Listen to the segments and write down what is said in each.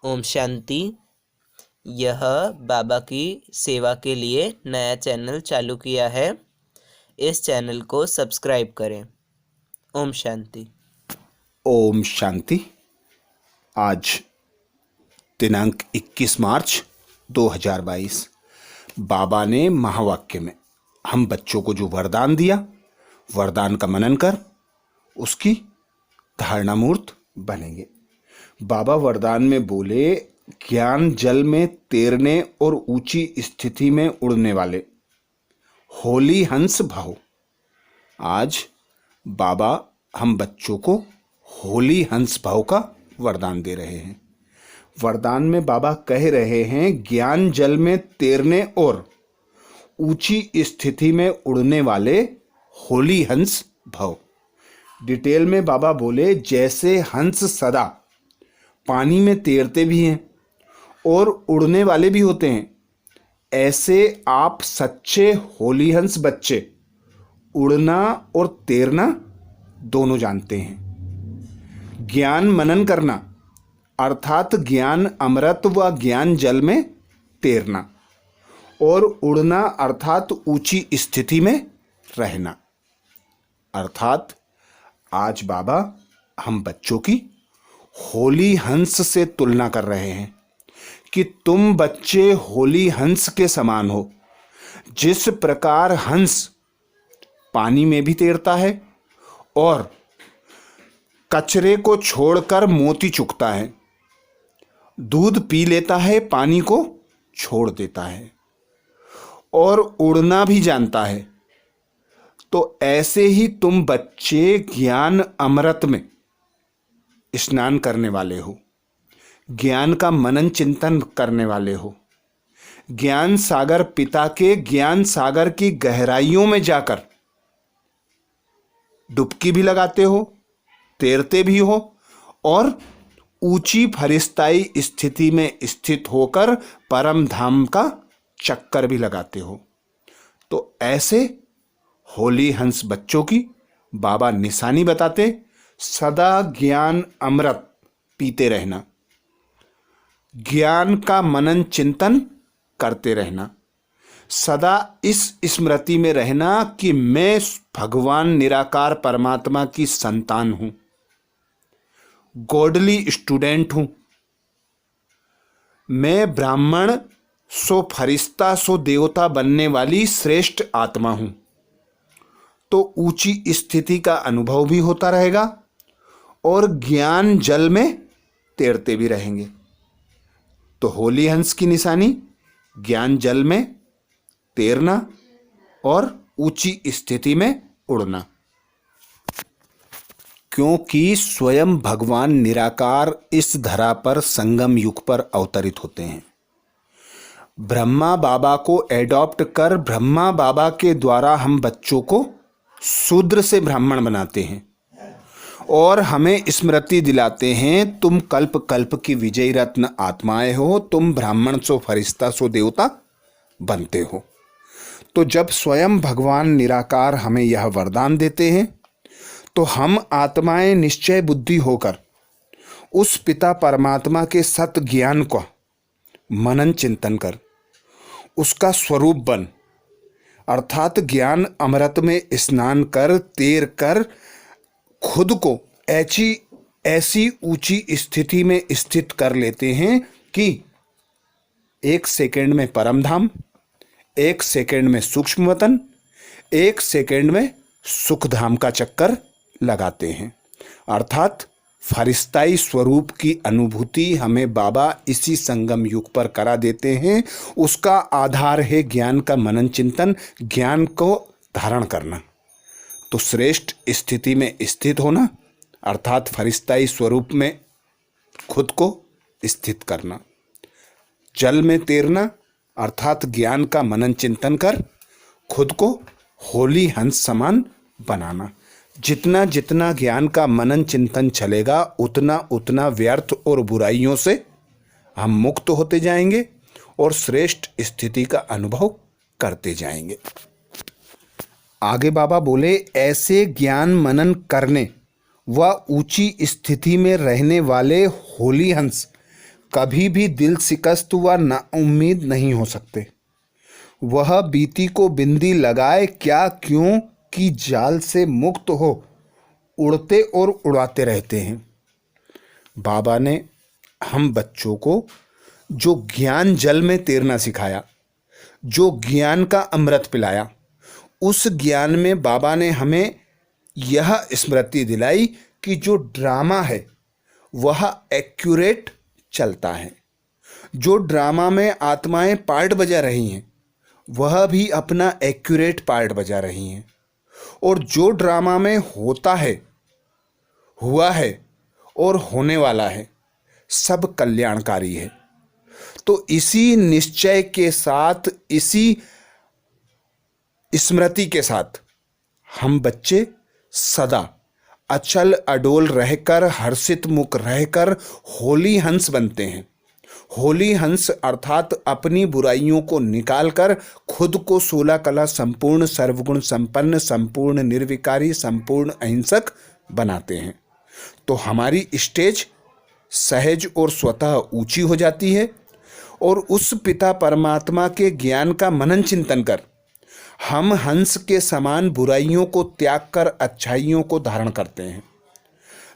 ओम शांति। यह बाबा की सेवा के लिए नया चैनल चालू किया है। इस चैनल को सब्सक्राइब करें। ओम शांति। ओम शांति। आज दिनांक 21 मार्च 2022 बाबा ने महावाक्य में हम बच्चों को जो वरदान दिया, वरदान का मनन कर उसकी धारणा मूर्त बनेंगे। बाबा वरदान में बोले, ज्ञान जल में तैरने और ऊंची स्थिति में उड़ने वाले होली हंस भव। आज बाबा हम बच्चों को होली हंस भाव का वरदान दे रहे हैं। वरदान में बाबा कह रहे हैं, ज्ञान जल में तैरने और ऊंची स्थिति में उड़ने वाले होली हंस भव। डिटेल में बाबा बोले, जैसे हंस सदा पानी में तैरते भी हैं और उड़ने वाले भी होते हैं, ऐसे आप सच्चे होली हंस बच्चे उड़ना और तैरना दोनों जानते हैं। ज्ञान मनन करना अर्थात ज्ञान अमृत व ज्ञान जल में तैरना, और उड़ना अर्थात ऊंची स्थिति में रहना। अर्थात आज बाबा हम बच्चों की होली हंस से तुलना कर रहे हैं कि तुम बच्चे होली हंस के समान हो। जिस प्रकार हंस पानी में भी तैरता है और कचरे को छोड़कर मोती चुगता है, दूध पी लेता है, पानी को छोड़ देता है और उड़ना भी जानता है, तो ऐसे ही तुम बच्चे ज्ञान अमृत में स्नान करने वाले हो, ज्ञान का मनन चिंतन करने वाले हो। ज्ञान सागर पिता के ज्ञान सागर की गहराइयों में जाकर डुबकी भी लगाते हो, तैरते भी हो और ऊंची फरिश्ताई स्थिति में स्थित होकर परम धाम का चक्कर भी लगाते हो। तो ऐसे होली हंस बच्चों की बाबा निशानी बताते, सदा ज्ञान अमृत पीते रहना, ज्ञान का मनन चिंतन करते रहना, सदा इस स्मृति में रहना कि मैं भगवान निराकार परमात्मा की संतान हूं, गॉडली स्टूडेंट हूं। मैं ब्राह्मण सो फरिश्ता सो देवता बनने वाली श्रेष्ठ आत्मा हूं। तो ऊंची स्थिति का अनुभव भी होता रहेगा और ज्ञान जल में तैरते भी रहेंगे। तो होली हंस की निशानी ज्ञान जल में तैरना और ऊंची स्थिति में उड़ना। क्योंकि स्वयं भगवान निराकार इस धरा पर संगम युग पर अवतरित होते हैं। ब्रह्मा बाबा को एडॉप्ट कर ब्रह्मा बाबा के द्वारा हम बच्चों को शूद्र से ब्राह्मण बनाते हैं और हमें स्मृति दिलाते हैं, तुम कल्प कल्प की विजयी रत्न आत्माएं हो, तुम ब्राह्मण सो फरिश्ता सो देवता बनते हो। तो जब स्वयं भगवान निराकार हमें यह वरदान देते हैं, तो हम आत्माएं निश्चय बुद्धि होकर उस पिता परमात्मा के सत ज्ञान को मनन चिंतन कर उसका स्वरूप बन, अर्थात ज्ञान अमृत में स्नान कर तैर कर खुद को ऐसी ऊंची स्थिति में स्थित कर लेते हैं कि एक सेकंड में परम धाम, एक सेकंड में सूक्ष्म वतन, एक सेकंड में सुख धाम का चक्कर लगाते हैं। अर्थात फरिश्ताई स्वरूप की अनुभूति हमें बाबा इसी संगम युग पर करा देते हैं। उसका आधार है ज्ञान का मनन चिंतन, ज्ञान को धारण करना। तो श्रेष्ठ स्थिति में स्थित होना अर्थात फरिश्ताई स्वरूप में खुद को स्थित करना, जल में तैरना अर्थात ज्ञान का मनन चिंतन कर खुद को होली हंस समान बनाना। जितना जितना ज्ञान का मनन चिंतन चलेगा, उतना उतना व्यर्थ और बुराइयों से हम मुक्त होते जाएंगे और श्रेष्ठ स्थिति का अनुभव करते जाएंगे। आगे बाबा बोले, ऐसे ज्ञान मनन करने व ऊंची स्थिति में रहने वाले होली हंस कभी भी दिल शिकस्त व नाउम्मीद नहीं हो सकते। वह बीती को बिंदी लगाए क्या क्यों की जाल से मुक्त हो उड़ते और उड़ाते रहते हैं। बाबा ने हम बच्चों को जो ज्ञान जल में तैरना सिखाया, जो ज्ञान का अमृत पिलाया, उस ज्ञान में बाबा ने हमें यह स्मृति दिलाई कि जो ड्रामा है वह एक्यूरेट चलता है। जो ड्रामा में आत्माएं पार्ट बजा रही हैं वह भी अपना एक्यूरेट पार्ट बजा रही हैं, और जो ड्रामा में होता है, हुआ है और होने वाला है सब कल्याणकारी है। तो इसी निश्चय के साथ, इसी स्मृति के साथ हम बच्चे सदा अचल अडोल रहकर, हर्षित मुख रहकर होली हंस बनते हैं। होली हंस अर्थात अपनी बुराइयों को निकालकर खुद को 16 कला संपूर्ण, सर्वगुण संपन्न, संपूर्ण निर्विकारी, संपूर्ण अहिंसक बनाते हैं। तो हमारी स्टेज सहज और स्वतः ऊंची हो जाती है, और उस पिता परमात्मा के ज्ञान का मनन चिंतन कर हम हंस के समान बुराइयों को त्याग कर अच्छाइयों को धारण करते हैं।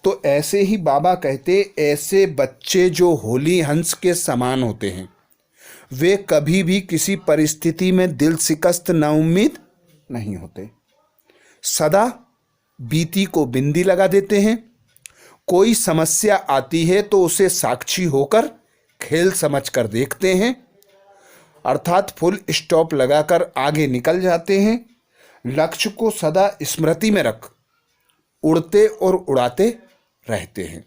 तो ऐसे ही बाबा कहते, ऐसे बच्चे जो होली हंस के समान होते हैं वे कभी भी किसी परिस्थिति में दिल शिकस्त नाउम्मीद नहीं होते। सदा बीती को बिंदी लगा देते हैं। कोई समस्या आती है तो उसे साक्षी होकर खेल समझकर देखते हैं, अर्थात फुल स्टॉप लगाकर आगे निकल जाते हैं। लक्ष्य को सदा स्मृति में रख उड़ते और उड़ाते रहते हैं।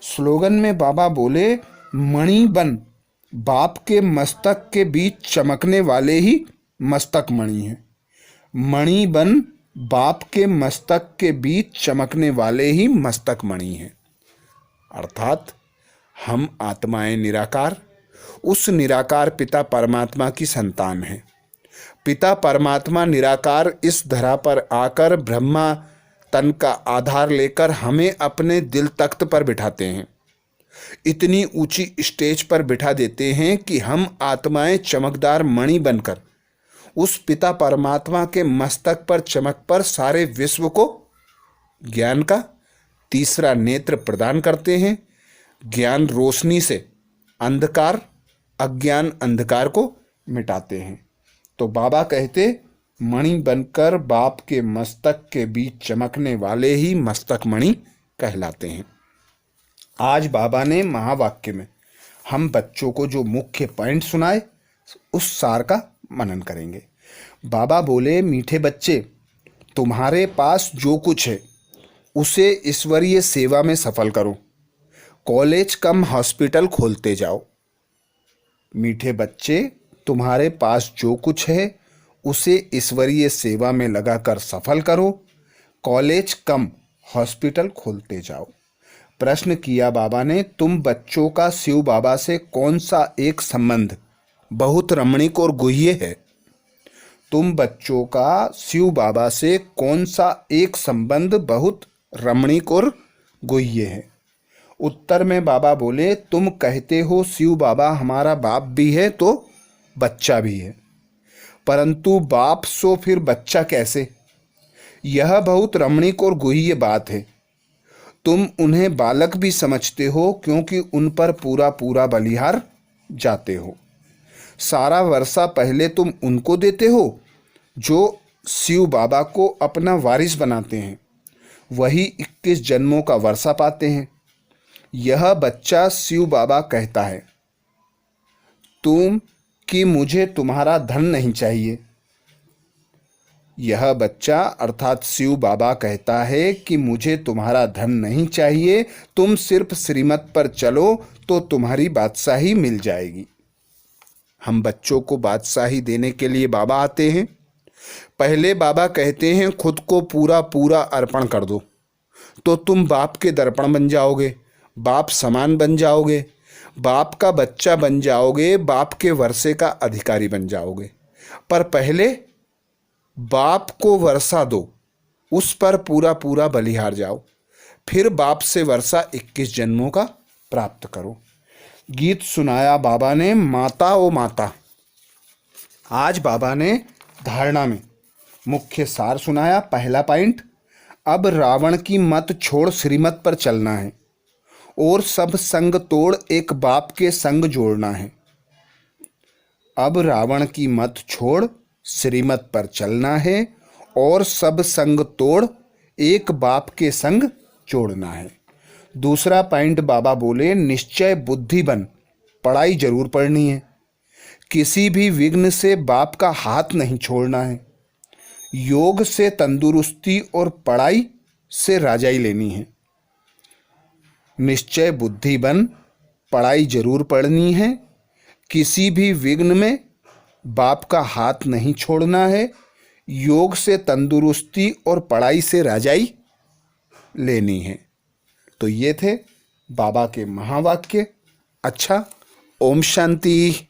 स्लोगन में बाबा बोले, मणि बन बाप के मस्तक के बीच चमकने वाले ही मस्तक मणि हैं। मणि बन बाप के मस्तक के बीच चमकने वाले ही मस्तक मणि हैं। अर्थात हम आत्माएं निराकार उस निराकार पिता परमात्मा की संतान हैं। पिता परमात्मा निराकार इस धरा पर आकर ब्रह्मा तन का आधार लेकर हमें अपने दिल तख्त पर बिठाते हैं। इतनी ऊंची स्टेज पर बिठा देते हैं कि हम आत्माएं चमकदार मणि बनकर उस पिता परमात्मा के मस्तक पर चमक पर सारे विश्व को ज्ञान का तीसरा नेत्र प्रदान करते हैं। ज्ञान रोशनी से अंधकार, अज्ञान अंधकार को मिटाते हैं। तो बाबा कहते, मणि बनकर बाप के मस्तक के बीच चमकने वाले ही मस्तक मणि कहलाते हैं। आज बाबा ने महावाक्य में हम बच्चों को जो मुख्य पॉइंट सुनाए उस सार का मनन करेंगे। बाबा बोले, मीठे बच्चे, तुम्हारे पास जो कुछ है उसे ईश्वरीय सेवा में सफल करो। कॉलेज कम हॉस्पिटल खोलते जाओ। मीठे बच्चे, तुम्हारे पास जो कुछ है उसे ईश्वरीय सेवा में लगाकर सफल करो। कॉलेज कम हॉस्पिटल खोलते जाओ। प्रश्न किया बाबा ने, तुम बच्चों का शिव बाबा से कौन सा एक संबंध बहुत रमणीक और गुह्य है? तुम बच्चों का शिव बाबा से कौन सा एक संबंध बहुत रमणीक और गुह्य है? उत्तर में बाबा बोले, तुम कहते हो शिव बाबा हमारा बाप भी है तो बच्चा भी है, परंतु बाप सो फिर बच्चा कैसे? यह बहुत रमणीक और गुह्य बात है। तुम उन्हें बालक भी समझते हो क्योंकि उन पर पूरा पूरा बलिहार जाते हो। सारा वर्षा पहले तुम उनको देते हो जो शिव बाबा को अपना वारिस बनाते हैं, वही 21 जन्मों का वर्षा पाते हैं। यह बच्चा शिव बाबा कहता है तुम कि मुझे तुम्हारा धन नहीं चाहिए। यह बच्चा अर्थात शिव बाबा कहता है कि मुझे तुम्हारा धन नहीं चाहिए, तुम सिर्फ श्रीमत पर चलो तो तुम्हारी बादशाही मिल जाएगी। हम बच्चों को बादशाही देने के लिए बाबा आते हैं। पहले बाबा कहते हैं खुद को पूरा पूरा अर्पण कर दो तो तुम बाप के दर्पण बन जाओगे, बाप समान बन जाओगे, बाप का बच्चा बन जाओगे, बाप के वर्षे का अधिकारी बन जाओगे। पर पहले बाप को वर्षा दो, उस पर पूरा पूरा बलिहार जाओ, फिर बाप से वर्षा 21 जन्मों का प्राप्त करो। गीत सुनाया बाबा ने माता ओ माता। आज बाबा ने धारणा में मुख्य सार सुनाया। पहला पॉइंट, अब रावण की मत छोड़ श्रीमत पर चलना है और सब संग तोड़ एक बाप के संग जोड़ना है। अब रावण की मत छोड़ श्रीमत पर चलना है और सब संग तोड़ एक बाप के संग जोड़ना है। दूसरा पॉइंट बाबा बोले, निश्चय बुद्धि बन, पढ़ाई जरूर पढ़नी है, किसी भी विघ्न से बाप का हाथ नहीं छोड़ना है, योग से तंदुरुस्ती और पढ़ाई से राजाई लेनी है। निश्चय बुद्धि बन, पढ़ाई जरूर पढ़नी है, किसी भी विघ्न में बाप का हाथ नहीं छोड़ना है, योग से तंदुरुस्ती और पढ़ाई से राजाई लेनी है। तो ये थे बाबा के महावाक्य। अच्छा, ओम शांति।